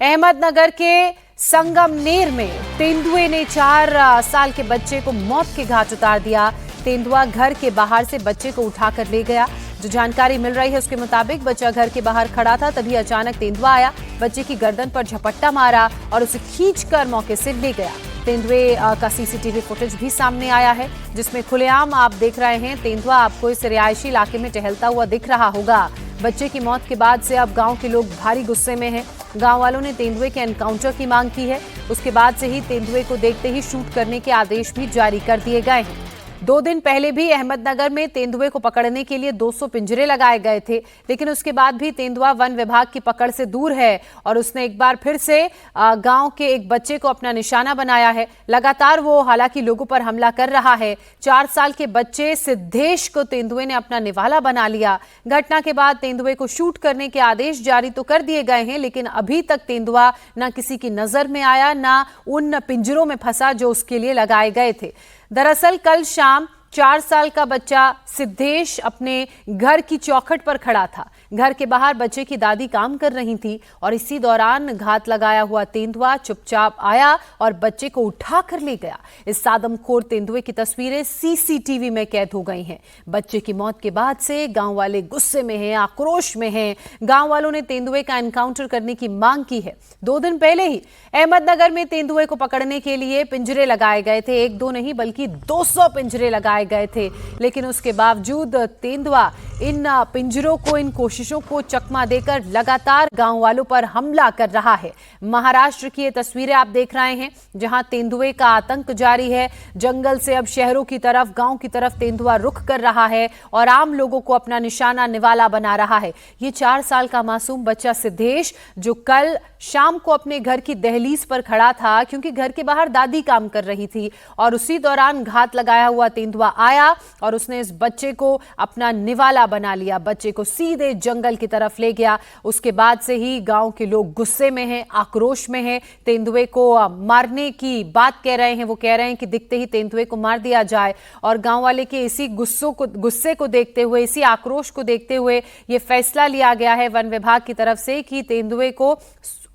अहमदनगर के संगमनेर में तेंदुए ने 4 साल के बच्चे को मौत के घाट उतार दिया। तेंदुआ घर के बाहर से बच्चे को उठाकर ले गया। जो जानकारी मिल रही है उसके मुताबिक बच्चा घर के बाहर खड़ा था, तभी अचानक तेंदुआ आया, बच्चे की गर्दन पर झपट्टा मारा और उसे खींचकर मौके से ले गया। तेंदुए का सीसीटीवी फुटेज भी सामने आया है, जिसमें खुलेआम आप देख रहे हैं तेंदुआ आपको इस रिहायशी इलाके में टहलता हुआ दिख रहा होगा। बच्चे की मौत के बाद से अब गांव के लोग भारी गुस्से में हैं। गांव वालों ने तेंदुए के एनकाउंटर की मांग की है। उसके बाद से ही तेंदुए को देखते ही शूट करने के आदेश भी जारी कर दिए गए हैं। 2 दिन पहले भी अहमदनगर में तेंदुए को पकड़ने के लिए 200 पिंजरे लगाए गए थे, लेकिन उसके बाद भी तेंदुआ वन विभाग की पकड़ से दूर है और उसने एक बार फिर से गांव के एक बच्चे को अपना निशाना बनाया है। लगातार वो हालांकि लोगों पर हमला कर रहा है। 4 साल के बच्चे सिद्धेश को तेंदुए ने अपना निवाला बना लिया। घटना के बाद तेंदुए को शूट करने के आदेश जारी तो कर दिए गए हैं, लेकिन अभी तक तेंदुआ न किसी की नजर में आया, न उन पिंजरों में फंसा जो उसके लिए लगाए गए थे। दरअसल कल शाम 4 साल का बच्चा सिद्धेश अपने घर की चौखट पर खड़ा था। घर के बाहर बच्चे की दादी काम कर रही थी और इसी दौरान घात लगाया हुआ तेंदुआ चुपचाप आया और बच्चे को उठा कर ले गया। इस सादमखोर तेंदुए की तस्वीरें सीसीटीवी में कैद हो गई हैं। बच्चे की मौत के बाद से गांव वाले गुस्से में हैं, आक्रोश में हैं। गांव वालों ने तेंदुए का एनकाउंटर करने की मांग की है। 2 दिन पहले ही अहमदनगर में तेंदुए को पकड़ने के लिए पिंजरे लगाए गए थे। 1-2 नहीं बल्कि 200 पिंजरे लगाए गए थे, लेकिन उसके बावजूद तेंदुआ इन पिंजरों को, इन कोशिशों को चकमा देकर लगातार गांव वालों पर हमला कर रहा है। महाराष्ट्र की ये तस्वीरें आप देख रहे हैं, जहां तेंदुए का आतंक जारी है। जंगल से अब शहरों की तरफ, गांव की तरफ तेंदुआ रुख कर रहा है और आम लोगों को अपना निशाना निवाला बना रहा है। ये 4 साल का मासूम बच्चा सिद्धेश, जो कल शाम को अपने घर की दहलीज पर खड़ा था, क्योंकि घर के बाहर दादी काम कर रही थी और उसी दौरान घात लगाया हुआ तेंदुआ आया और उसने इस बच्चे को अपना निवाला बना लिया। बच्चे को सीधे जंगल की तरफ ले गया। उसके बाद से ही गांव के लोग गुस्से में हैं, आक्रोश में हैं। तेंदुए को मारने की बात कह रहे हैं। वो कह रहे हैं कि दिखते ही तेंदुए को मार दिया जाए। और गांव वाले के इसी गुस्से को देखते हुए, इसी आक्रोश को देखते हुए ये फैसला लिया गया है वन विभाग की तरफ से कि तेंदुए को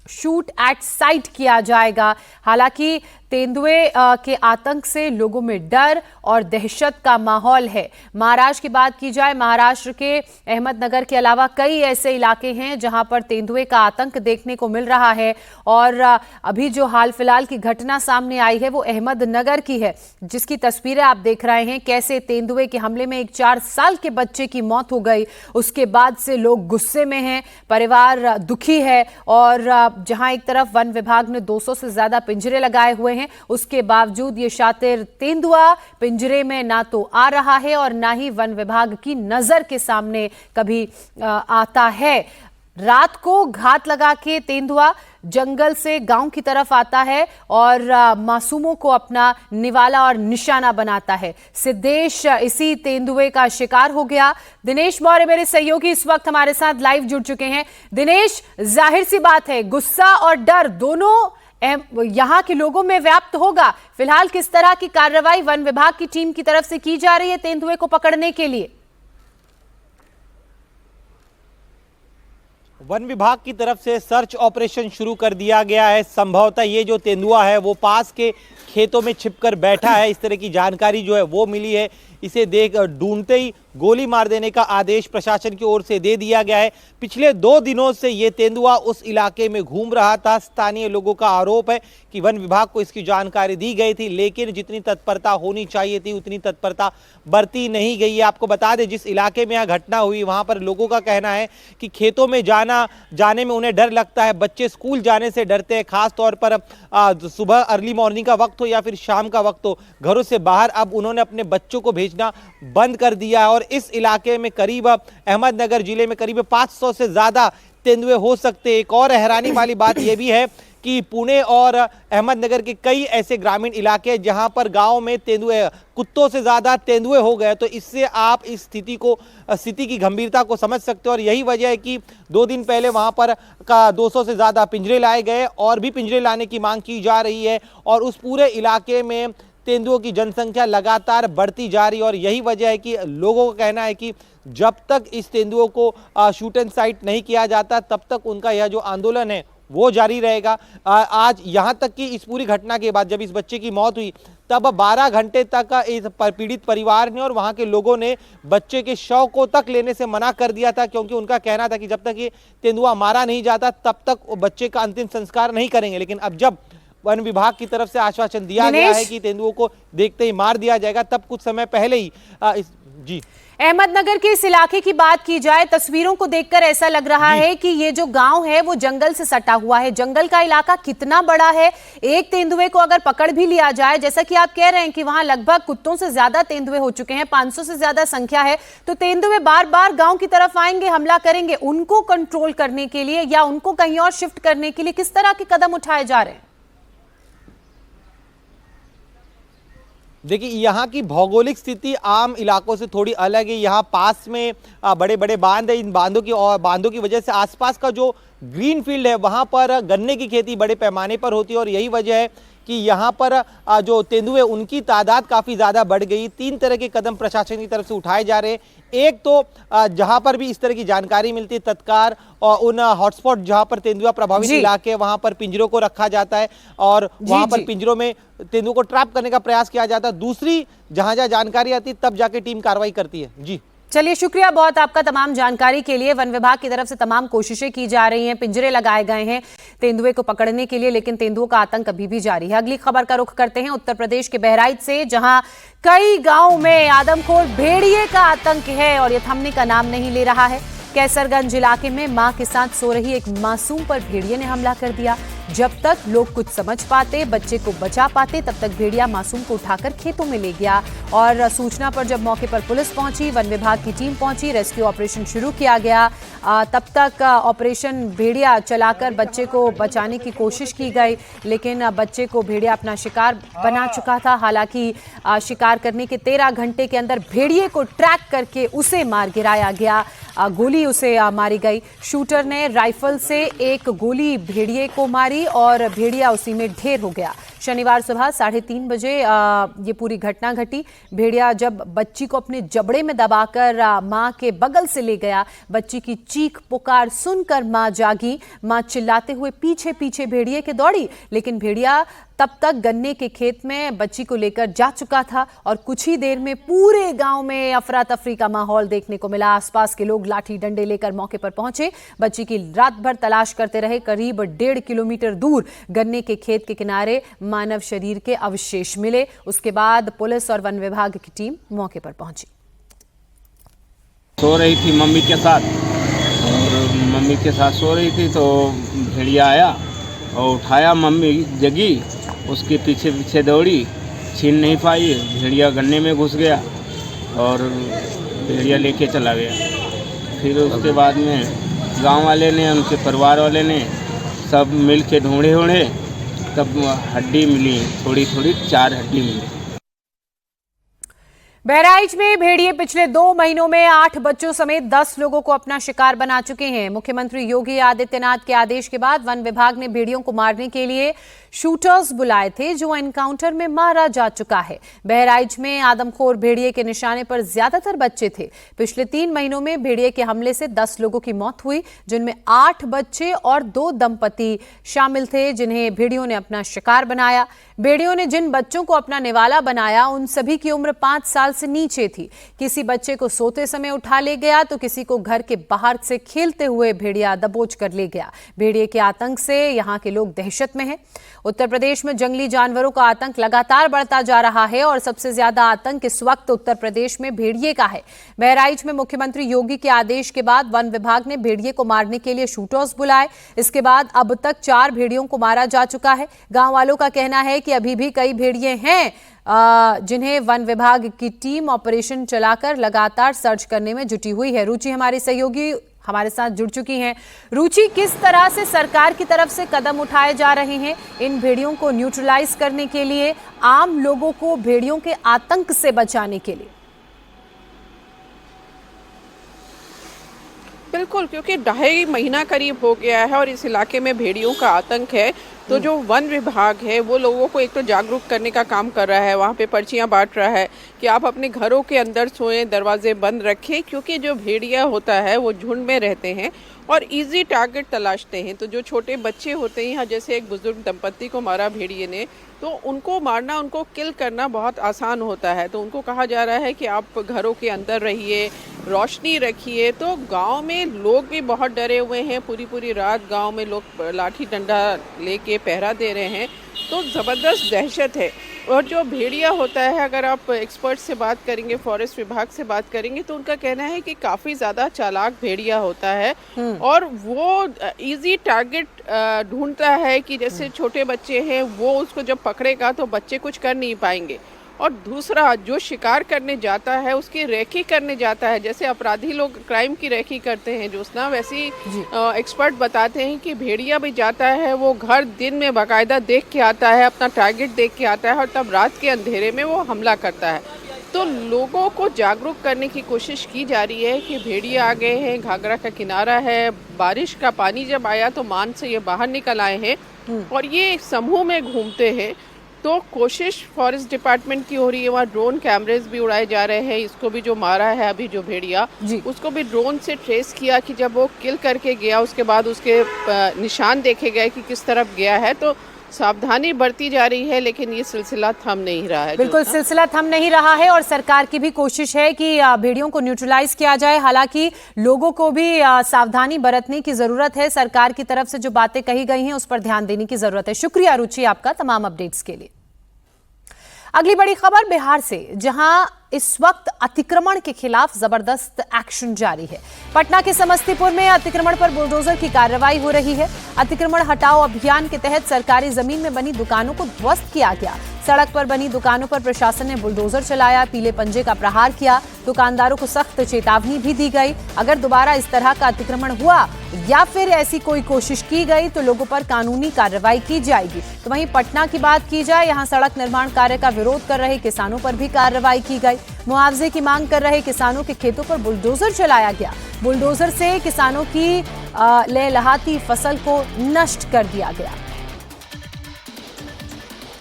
शूट एट साइट किया जाएगा। हालांकि तेंदुए के आतंक से लोगों में डर और दहशत का माहौल है। महाराष्ट्र की बात की जाए, महाराष्ट्र के अहमदनगर के अलावा कई ऐसे इलाके हैं जहां पर तेंदुए का आतंक देखने को मिल रहा है। और अभी जो हाल फिलहाल की घटना सामने आई है वो अहमदनगर की है, जिसकी तस्वीरें आप देख रहे हैं। कैसे तेंदुए के हमले में एक 4 साल के बच्चे की मौत हो गई। उसके बाद से लोग गुस्से में हैं, परिवार दुखी है। और जहां एक तरफ वन विभाग ने 200 से ज्यादा पिंजरे लगाए हुए हैं, उसके बावजूद ये शातिर तेंदुआ पिंजरे में ना तो आ रहा है और ना ही वन विभाग की नजर के सामने कभी आता है। रात को घात लगा के तेंदुआ जंगल से गांव की तरफ आता है और मासूमों को अपना निवाला और निशाना बनाता है। सिद्धेश इसी तेंदुए का शिकार हो गया। दिनेश मौर्य मेरे सहयोगी इस वक्त हमारे साथ लाइव जुड़ चुके हैं। दिनेश, जाहिर सी बात है गुस्सा और डर दोनों यहां के लोगों में व्याप्त होगा। फिलहाल किस तरह की कार्रवाई वन विभाग की टीम की तरफ से की जा रही है तेंदुए को पकड़ने के लिए? वन विभाग की तरफ से सर्च ऑपरेशन शुरू कर दिया गया है। संभवतः ये जो तेंदुआ है वो पास के खेतों में छिपकर बैठा है, इस तरह की जानकारी जो है वो मिली है। इसे ढूंढते ही गोली मार देने का आदेश प्रशासन की ओर से दे दिया गया है। पिछले 2 दिनों से ये तेंदुआ उस इलाके में घूम रहा था। स्थानीय लोगों का आरोप है कि वन विभाग को इसकी जानकारी दी गई थी, लेकिन जितनी तत्परता होनी चाहिए थी उतनी तत्परता बरती नहीं गई है। आपको बता दें, जिस इलाके में यह घटना हुई वहां पर लोगों का कहना है कि खेतों में जाने में उन्हें डर लगता है। बच्चे स्कूल जाने से डरते हैं, खास तौर पर सुबह अर्ली मॉर्निंग का वक्त हो या फिर शाम का वक्त हो, घरों से बाहर अब उन्होंने अपने बच्चों को भेजना बंद कर दिया है। और इस इलाके में करीब, अहमदनगर जिले में करीब 500 से ज्यादा तेंदुए हो सकते हैं। एक और हैरानी वाली बात यह भी है कि पुणे और अहमदनगर के कई ऐसे ग्रामीण इलाके हैं जहां पर गांव में कुत्तों से ज्यादा तेंदुए हो गए। तो इससे आप इस स्थिति की गंभीरता को समझ सकते हो। और यही वजह है कि 2 दिन पहले वहां पर 200 से ज्यादा पिंजरे लाए गए और भी पिंजरे लाने की मांग की जा रही है। और उस पूरे इलाके में तेंदुओं की जनसंख्या लगातार बढ़ती जा रही है। और यही वजह है कि लोगों का कहना है कि जब तक इस तेंदुओं को शूट एंड साइट नहीं किया जाता तब तक उनका यह जो आंदोलन है वो जारी रहेगा। आज यहाँ तक कि इस पूरी घटना के बाद जब इस बच्चे की मौत हुई तब 12 घंटे तक इस पीड़ित परिवार ने और वहाँ के लोगों ने बच्चे के शव को तक लेने से मना कर दिया था, क्योंकि उनका कहना था कि जब तक ये तेंदुआ मारा नहीं जाता तब तक बच्चे का अंतिम संस्कार नहीं करेंगे। लेकिन अब जब वन विभाग की तरफ से आश्वासन दिया गया है कि तेंदुओं को देखते ही मार दिया जाएगा, तब कुछ समय पहले ही जी अहमदनगर के इस इलाके की बात की जाए, तस्वीरों को देखकर ऐसा लग रहा है कि ये जो गांव है वो जंगल से सटा हुआ है। जंगल का इलाका कितना बड़ा है, एक तेंदुए को अगर पकड़ भी लिया जाए, जैसा कि आप कह रहे हैं कि वहां लगभग कुत्तों से ज्यादा तेंदुए हो चुके हैं, 500 से ज्यादा संख्या है, तो तेंदुए बार बार गांव की तरफ आएंगे, हमला करेंगे। उनको कंट्रोल करने के लिए या उनको कहीं और शिफ्ट करने के लिए किस तरह के कदम उठाए जा रहे हैं? देखिए, यहाँ की भौगोलिक स्थिति आम इलाकों से थोड़ी अलग है। यहाँ पास में बड़े बड़े बांध है। इन बांधों की वजह से आसपास का जो ग्रीन फील्ड है वहाँ पर गन्ने की खेती बड़े पैमाने पर होती है, और यही वजह है कि यहाँ पर जो तेंदुए उनकी तादाद काफ़ी ज़्यादा बढ़ गई। 3 तरह के कदम प्रशासन की तरफ से उठाए जा रहे हैं। एक तो जहाँ पर भी इस तरह की जानकारी मिलती है तत्काल और उन हॉटस्पॉट जहाँ पर तेंदुआ प्रभावित इलाके हैं वहाँ पर पिंजरों को रखा जाता है और वहाँ पर पिंजरों में तेंदुओं को ट्रैप करने का प्रयास किया जाता है। दूसरी, जहाँ जहाँ जानकारी आती है तब जाके टीम कार्रवाई करती है। जी चलिए, शुक्रिया बहुत आपका तमाम जानकारी के लिए। वन विभाग की तरफ से तमाम कोशिशें की जा रही हैं, पिंजरे लगाए गए हैं तेंदुए को पकड़ने के लिए, लेकिन तेंदुओं का आतंक अभी भी जारी है। अगली खबर का रुख करते हैं उत्तर प्रदेश के बहराइच से, जहां कई गांव में आदमखोर भेड़िए का आतंक है और ये थमने का नाम नहीं ले रहा है। कैसरगंज इलाके में मां के साथ सो रही एक मासूम पर भेड़िए ने हमला कर दिया। जब तक लोग कुछ समझ पाते, बच्चे को बचा पाते, तब तक भेड़िया मासूम को उठाकर खेतों में ले गया। और सूचना पर जब मौके पर पुलिस पहुंची, वन विभाग की टीम पहुंची, रेस्क्यू ऑपरेशन शुरू किया गया। तब तक ऑपरेशन भेड़िया चलाकर बच्चे को बचाने की कोशिश की गई, लेकिन बच्चे को भेड़िया अपना शिकार बना चुका था। हालांकि शिकार करने के 13 घंटे के अंदर भेड़िए को ट्रैक करके उसे मार गिराया गया। गोली उसे मारी गई। शूटर ने राइफल से एक गोली भेड़िए को मारी और भेड़िया उसी में ढेर हो गया। शनिवार सुबह 3:30 बजे ये पूरी घटना घटी। भेड़िया जब बच्ची को अपने जबड़े में दबाकर मां के बगल से ले गया, बच्ची की चीख पुकार सुनकर मां जागी। मां चिल्लाते हुए पीछे पीछे भेड़िए के दौड़ी, लेकिन भेड़िया तब तक गन्ने के खेत में बच्ची को लेकर जा चुका था और कुछ ही देर में पूरे गांव में अफरा तफरी का माहौल देखने को मिला। आसपास के लोग लाठी डंडे लेकर मौके पर पहुंचे। बच्ची की रात भर तलाश करते रहे। करीब 1.5 किलोमीटर दूर गन्ने के खेत के किनारे मानव शरीर के अवशेष मिले। उसके बाद पुलिस और वन विभाग की टीम मौके पर पहुंची। सो रही थी मम्मी के साथ, और मम्मी के साथ सो रही थी तो भेड़िया आया और उठाया। मम्मी जगी, उसके पीछे पीछे दौड़ी, छीन नहीं पाई। भेड़िया गन्ने में घुस गया और भेड़िया लेके चला गया। फिर उसके बाद में गांव वाले ने, उनके परिवार वाले ने सब मिल के ढूंढे, तब हड्डी मिली, थोड़ी थोड़ी 4 हड्डी मिली। बहराइच में भेड़िए पिछले 2 महीनों में 8 बच्चों समेत 10 लोगों को अपना शिकार बना चुके हैं। मुख्यमंत्री योगी आदित्यनाथ के आदेश के बाद वन विभाग ने भेड़ियों को मारने के लिए शूटर्स बुलाए थे, जो एनकाउंटर में मारा जा चुका है। बहराइच में आदमखोर भेड़िए के निशाने पर ज्यादातर बच्चे थे। पिछले 3 महीनों में भेड़िए के हमले से 10 लोगों की मौत हुई, जिनमें 8 बच्चे और 2 दंपति शामिल थे, जिन्हें भेड़ियों ने अपना शिकार बनाया। भेड़ियों ने जिन बच्चों को अपना निवाला बनाया, उन सभी की उम्र 5 साल से नीचे थी। किसी बच्चे को सोते समय उठा ले गया तो किसी को घर के बाहर से खेलते हुए भेड़िया दबोच कर ले गया। भेड़िए के आतंक से यहां के लोग दहशत में हैं। उत्तर प्रदेश में जंगली जानवरों का आतंक लगातार बढ़ता जा रहा है और सबसे ज्यादा आतंक इस वक्त उत्तर प्रदेश में भेड़िए का है। बहराइच में मुख्यमंत्री योगी के आदेश के बाद वन विभाग ने भेड़िए को मारने के लिए शूटर्स बुलाए। इसके बाद अब तक 4 भेड़ियों को मारा जा चुका है। गांव वालों का कहना है कि अभी भी कई भेड़िए हैं जिन्हें वन विभाग की टीम ऑपरेशन चलाकर लगातार सर्च करने में जुटी हुई है। रुचि हमारी सहयोगी हमारे साथ जुड़ चुकी हैं। रुचि, किस तरह से सरकार की तरफ से कदम उठाए जा रहे हैं इन भेड़ियों को न्यूट्रलाइज करने के लिए, आम लोगों को भेड़ियों के आतंक से बचाने के लिए? बिल्कुल, क्योंकि 2.5 महीना करीब हो गया है और इस इलाके में भेड़ियों का आतंक है। तो जो वन विभाग है वो लोगों को एक तो जागरूक करने का काम कर रहा है, वहाँ पे पर्चियाँ बांट रहा है कि आप अपने घरों के अंदर सोएं, दरवाजे बंद रखें, क्योंकि जो भेड़िया होता है वो झुंड में रहते हैं और इजी टारगेट तलाशते हैं। तो जो छोटे बच्चे होते हैं, यहाँ जैसे एक बुजुर्ग दंपत्ति को मारा भेड़िए ने, तो उनको मारना, उनको किल करना बहुत आसान होता है। तो उनको कहा जा रहा है कि आप घरों के अंदर रहिए, रोशनी रखिए। तो गांव में लोग भी बहुत डरे हुए हैं, पूरी पूरी रात गांव में लोग लाठी डंडा लेके पहरा दे रहे हैं। तो ज़बरदस्त दहशत है। और जो भेड़िया होता है, अगर आप एक्सपर्ट से बात करेंगे, फॉरेस्ट विभाग से बात करेंगे, तो उनका कहना है कि काफ़ी ज़्यादा चालाक भेड़िया होता है और वो इजी टारगेट ढूंढता है कि जैसे छोटे बच्चे हैं, वो उसको जब पकड़ेगा तो बच्चे कुछ कर नहीं पाएंगे। और दूसरा, जो शिकार करने जाता है उसकी रेकी करने जाता है। जैसे अपराधी लोग क्राइम की रेकी करते हैं ज्योत्सना, वैसे ही एक्सपर्ट बताते हैं कि भेड़िया भी जाता है, वो घर दिन में बाकायदा देख के आता है, अपना टारगेट देख के आता है और तब रात के अंधेरे में वो हमला करता है। तो लोगों को जागरूक करने की कोशिश की जा रही है कि भेड़िया आ गए हैं, घाघरा का किनारा है, बारिश का पानी जब आया तो मान से ये बाहर निकल आए हैं और ये समूह में घूमते हैं। तो कोशिश फॉरेस्ट डिपार्टमेंट की हो रही है, वहाँ ड्रोन कैमरेज भी उड़ाए जा रहे हैं। इसको भी जो मारा है अभी जो भेड़िया, उसको भी ड्रोन से ट्रेस किया कि जब वो किल करके गया उसके बाद उसके निशान देखे गए कि किस तरफ गया है। तो सावधानी बरती जा रही है, लेकिन ये सिलसिला थम नहीं रहा है। बिल्कुल सिलसिला थम नहीं रहा है और सरकार की भी कोशिश है कि भेड़ियों को न्यूट्रलाइज किया जाए। हालांकि लोगों को भी सावधानी बरतने की जरूरत है। सरकार की तरफ से जो बातें कही गई हैं उस पर ध्यान देने की जरूरत है। शुक्रिया रुचि आपका तमाम अपडेट्स के लिए। अगली बड़ी खबर बिहार से, जहां इस वक्त अतिक्रमण के खिलाफ जबरदस्त एक्शन जारी है। पटना के समस्तीपुर में अतिक्रमण पर बुलडोजर की कार्रवाई हो रही है। अतिक्रमण हटाओ अभियान के तहत सरकारी जमीन में बनी दुकानों को ध्वस्त किया गया। सड़क पर बनी दुकानों पर प्रशासन ने बुलडोजर चलाया, पीले पंजे का प्रहार किया। दुकानदारों को सख्त चेतावनी भी दी गई। अगर दोबारा इस तरह का अतिक्रमण हुआ या फिर ऐसी कोई कोशिश की गई तो लोगों पर कानूनी कार्रवाई की जाएगी। तो वहीं पटना की बात की जाए, यहाँ सड़क निर्माण कार्य का विरोध कर रहे किसानों पर भी कार्रवाई की गई। मुआवजे की मांग कर रहे किसानों के खेतों पर बुलडोजर चलाया गया। बुलडोजर से किसानों की लहलहाती फसल को नष्ट कर दिया गया।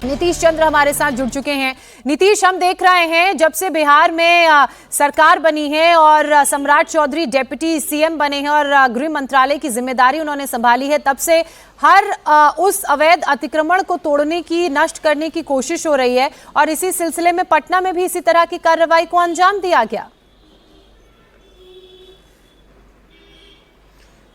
नीतीश चंद्र हमारे साथ जुड़ चुके हैं। नीतीश, हम देख रहे हैं जब से बिहार में सरकार बनी है और सम्राट चौधरी डिप्टी सीएम बने हैं और गृह मंत्रालय की जिम्मेदारी उन्होंने संभाली है, तब से हर उस अवैध अतिक्रमण को तोड़ने की, नष्ट करने की कोशिश हो रही है और इसी सिलसिले में पटना में भी इसी तरह की कार्रवाई को अंजाम दिया गया।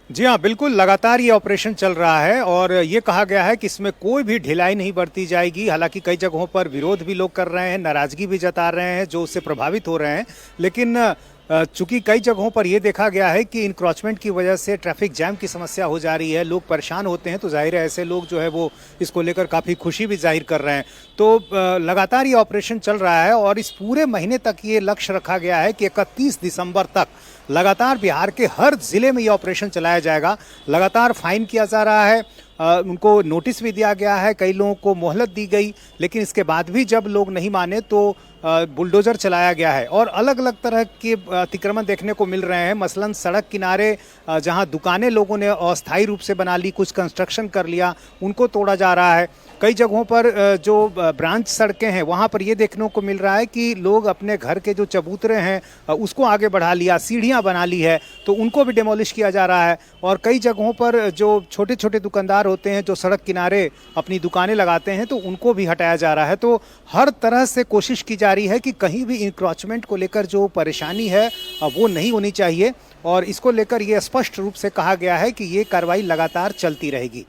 जी हाँ, बिल्कुल लगातार ये ऑपरेशन चल रहा है और ये कहा गया है कि इसमें कोई भी ढिलाई नहीं बरती जाएगी। हालांकि कई जगहों पर विरोध भी लोग कर रहे हैं, नाराजगी भी जता रहे हैं जो उससे प्रभावित हो रहे हैं, लेकिन चूंकि कई जगहों पर यह देखा गया है कि इंक्रोचमेंट की वजह से ट्रैफिक जैम की समस्या हो जा रही है, लोग परेशान होते हैं, तो जाहिर है ऐसे लोग जो है वो इसको लेकर काफ़ी खुशी भी जाहिर कर रहे हैं। तो लगातार ये ऑपरेशन चल रहा है और इस पूरे महीने तक ये लक्ष्य रखा गया है कि 31 दिसंबर तक लगातार बिहार के हर जिले में ये ऑपरेशन चलाया जाएगा। लगातार फाइन किया जा रहा है, उनको नोटिस भी दिया गया है, कई लोगों को मोहलत दी गई, लेकिन इसके बाद भी जब लोग नहीं माने तो बुलडोजर चलाया गया है और अलग अलग तरह के अतिक्रमण देखने को मिल रहे हैं। मसलन सड़क किनारे जहां दुकानें लोगों ने अस्थायी रूप से बना ली, कुछ कंस्ट्रक्शन कर लिया, उनको तोड़ा जा रहा है। कई जगहों पर जो ब्रांच सड़कें हैं वहां पर ये देखने को मिल रहा है कि लोग अपने घर के जो चबूतरे हैं उसको आगे बढ़ा लिया, सीढ़ियां बना ली है, तो उनको भी डिमोलिश किया जा रहा है। और कई जगहों पर जो छोटे छोटे दुकानदार होते हैं जो सड़क किनारे अपनी दुकानें लगाते हैं तो उनको भी हटाया जा रहा है। तो हर तरह से कोशिश की जा रही है कि कहीं भी इंक्रोचमेंट को लेकर जो परेशानी है वो नहीं होनी चाहिए और इसको लेकर ये स्पष्ट रूप से कहा गया है कि ये कार्रवाई लगातार चलती रहेगी।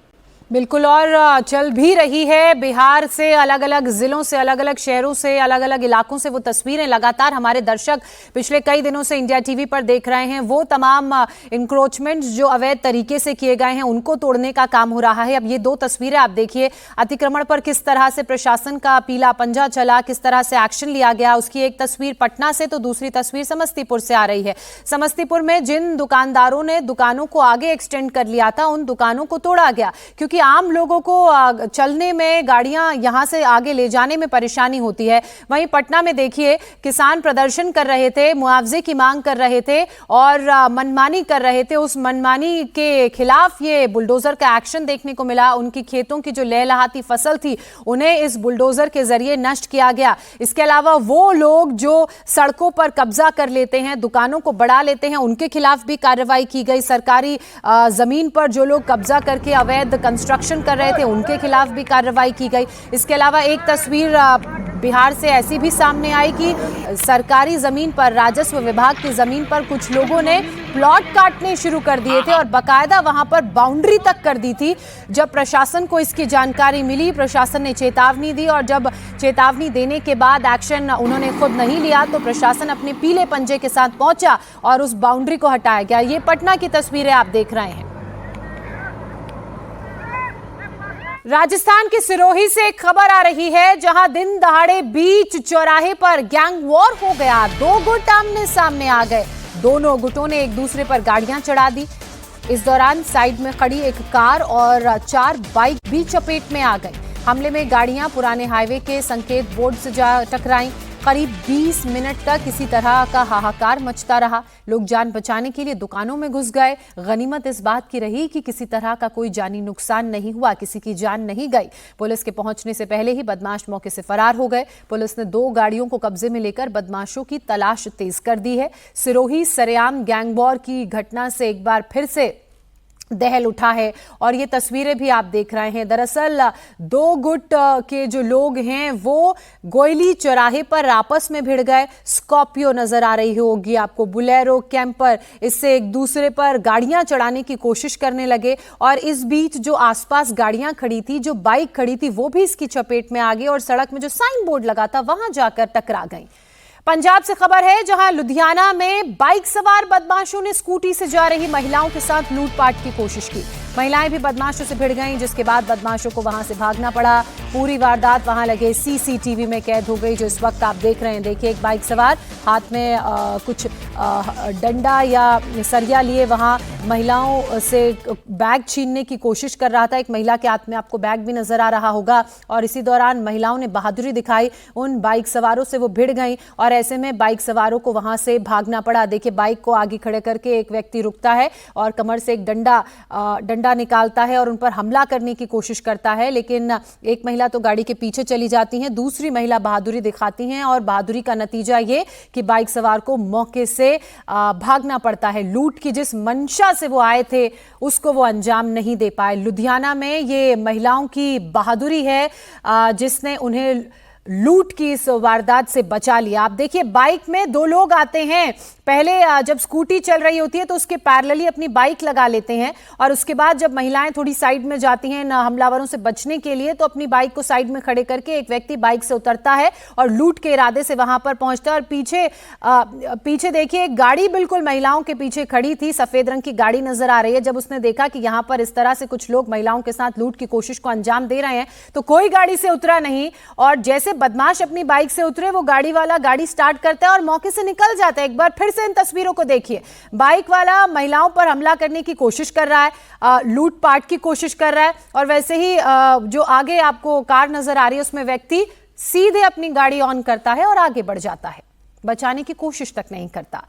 बिल्कुल, और चल भी रही है। बिहार से अलग अलग जिलों से, अलग अलग शहरों से, अलग अलग इलाकों से वो तस्वीरें लगातार हमारे दर्शक पिछले कई दिनों से इंडिया टीवी पर देख रहे हैं। वो तमाम इंक्रोचमेंट जो अवैध तरीके से किए गए हैं उनको तोड़ने का काम हो रहा है। अब ये दो तस्वीरें आप देखिए, अतिक्रमण पर किस तरह से प्रशासन का पीला पंजा चला, किस तरह से एक्शन लिया गया, उसकी एक तस्वीर पटना से तो दूसरी तस्वीर समस्तीपुर से आ रही है। समस्तीपुर में जिन दुकानदारों ने दुकानों को आगे एक्सटेंड कर लिया था उन दुकानों को तोड़ा गया, क्योंकि क्योंकि आम लोगों को चलने में, गाड़ियां यहां से आगे ले जाने में परेशानी होती है। वहीं पटना में देखिए, किसान प्रदर्शन कर रहे थे, मुआवजे की मांग कर रहे थे और मनमानी कर रहे थे। उस मनमानी के खिलाफ ये बुलडोजर का एक्शन देखने को मिला। उनकी खेतों की जो लहलहाती फसल थी उन्हें इस बुलडोजर के जरिए नष्ट किया गया। इसके अलावा वो लोग जो सड़कों पर कब्जा कर लेते हैं, दुकानों को बढ़ा लेते हैं, उनके खिलाफ भी कार्रवाई की गई। सरकारी जमीन पर जो लोग कब्जा करके अवैध कंस्ट्रक्शन कर रहे थे उनके खिलाफ भी कार्रवाई की गई। इसके अलावा एक तस्वीर बिहार से ऐसी भी सामने आई कि सरकारी जमीन पर, राजस्व विभाग की जमीन पर कुछ लोगों ने प्लॉट काटने शुरू कर दिए थे और बकायदा वहां पर बाउंड्री तक कर दी थी। जब प्रशासन को इसकी जानकारी मिली, प्रशासन ने चेतावनी दी और जब चेतावनी देने के बाद एक्शन उन्होंने खुद नहीं लिया तो प्रशासन अपने पीले पंजे के साथ पहुंचा और उस बाउंड्री को हटाया गया। ये पटना की तस्वीरें आप देख रहे हैं। राजस्थान के सिरोही से एक खबर आ रही है, जहां दिन दहाड़े बीच चौराहे पर गैंग वॉर हो गया। दो गुट आमने सामने आ गए। दोनों गुटों ने एक दूसरे पर गाड़ियां चढ़ा दी। इस दौरान साइड में खड़ी एक कार और 4 बाइक भी चपेट में आ गई। हमले में गाड़ियां पुराने हाईवे के संकेत बोर्ड से जा टकराई। करीब 20 मिनट तक इसी तरह का हाहाकार मचता रहा। लोग जान बचाने के लिए दुकानों में घुस गए। गनीमत इस बात की रही कि किसी तरह का कोई जानी नुकसान नहीं हुआ, किसी की जान नहीं गई। पुलिस के पहुंचने से पहले ही बदमाश मौके से फरार हो गए। पुलिस ने 2 गाड़ियों को कब्जे में लेकर बदमाशों की तलाश तेज कर दी है। सिरोही सरेआम गैंगवॉर की घटना से एक बार फिर से दहल उठा है और ये तस्वीरें भी आप देख रहे हैं। दरअसल 2 गुट के जो लोग हैं वो गोयली चौराहे पर आपस में भिड़ गए। स्कॉर्पियो नजर आ रही होगी आपको, बुलेरो, कैंपर, इससे एक दूसरे पर गाड़ियां चढ़ाने की कोशिश करने लगे और इस बीच जो आसपास गाड़ियां खड़ी थी, जो बाइक खड़ी थी, वो भी इसकी चपेट में आ गई और सड़क में जो साइन बोर्ड लगा था वहां जाकर टकरा गई। पंजाब से खबर है, जहां लुधियाना में बाइक सवार बदमाशों ने स्कूटी से जा रही महिलाओं के साथ लूटपाट की कोशिश की। महिलाएं भी बदमाशों से भिड़ गईं, जिसके बाद बदमाशों को वहां से भागना पड़ा। पूरी वारदात वहां लगे सीसीटीवी में कैद हो गई, जो इस वक्त आप देख रहे हैं। देखिए, एक बाइक सवार हाथ में कुछ डंडा या सरिया लिए वहां महिलाओं से बैग छीनने की कोशिश कर रहा था। एक महिला के हाथ में आपको बैग भी नजर आ रहा होगा और इसी दौरान महिलाओं ने बहादुरी दिखाई। उन बाइक सवारों से वो भिड़ गई और ऐसे में बाइक सवारों को वहां से भागना पड़ा। देखिए, बाइक को आगे खड़े करके एक व्यक्ति रुकता है और कमर से एक डंडा निकालता है और उन पर हमला करने की कोशिश करता है, लेकिन एक महिला तो गाड़ी के पीछे चली जाती है, दूसरी महिला बहादुरी दिखाती हैं और बहादुरी का नतीजा ये कि बाइक सवार को मौके से भागना पड़ता है। लूट की जिस मंशा से वो आए थे उसको वो अंजाम नहीं दे पाए। लुधियाना में ये महिलाओं की बहादुरी है जिसने उन्हें लूट की इस वारदात से बचा लिया। आप देखिए, बाइक में 2 लोग आते हैं। पहले जब स्कूटी चल रही होती है तो उसके पैरेलली अपनी बाइक लगा लेते हैं और उसके बाद जब महिलाएं थोड़ी साइड में जाती हैं हमलावरों से बचने के लिए, तो अपनी बाइक को साइड में खड़े करके एक व्यक्ति बाइक से उतरता है और लूट के इरादे से वहां पर पहुंचता है। और पीछे देखिए, एक गाड़ी बिल्कुल महिलाओं के पीछे खड़ी थी, सफेद रंग की गाड़ी नजर आ रही है। जब उसने देखा कि यहां पर इस तरह से कुछ लोग महिलाओं के साथ लूट की कोशिश को अंजाम दे रहे हैं तो कोई गाड़ी से उतरा नहीं और जैसे बदमाश अपनी बाइक से उतरे, वो गाड़ी वाला गाड़ी स्टार्ट करता है और मौके से निकल जाता है। एक बार फिर से इन तस्वीरों को देखिए, बाइक वाला महिलाओं पर हमला करने की कोशिश कर रहा है, लूटपाट की कोशिश कर रहा है और वैसे ही जो आगे आपको कार नजर आ रही है उसमें व्यक्ति सीधे अपनी गाड़ी ऑन करता है और आगे बढ़ जाता है, बचाने की कोशिश तक नहीं करता।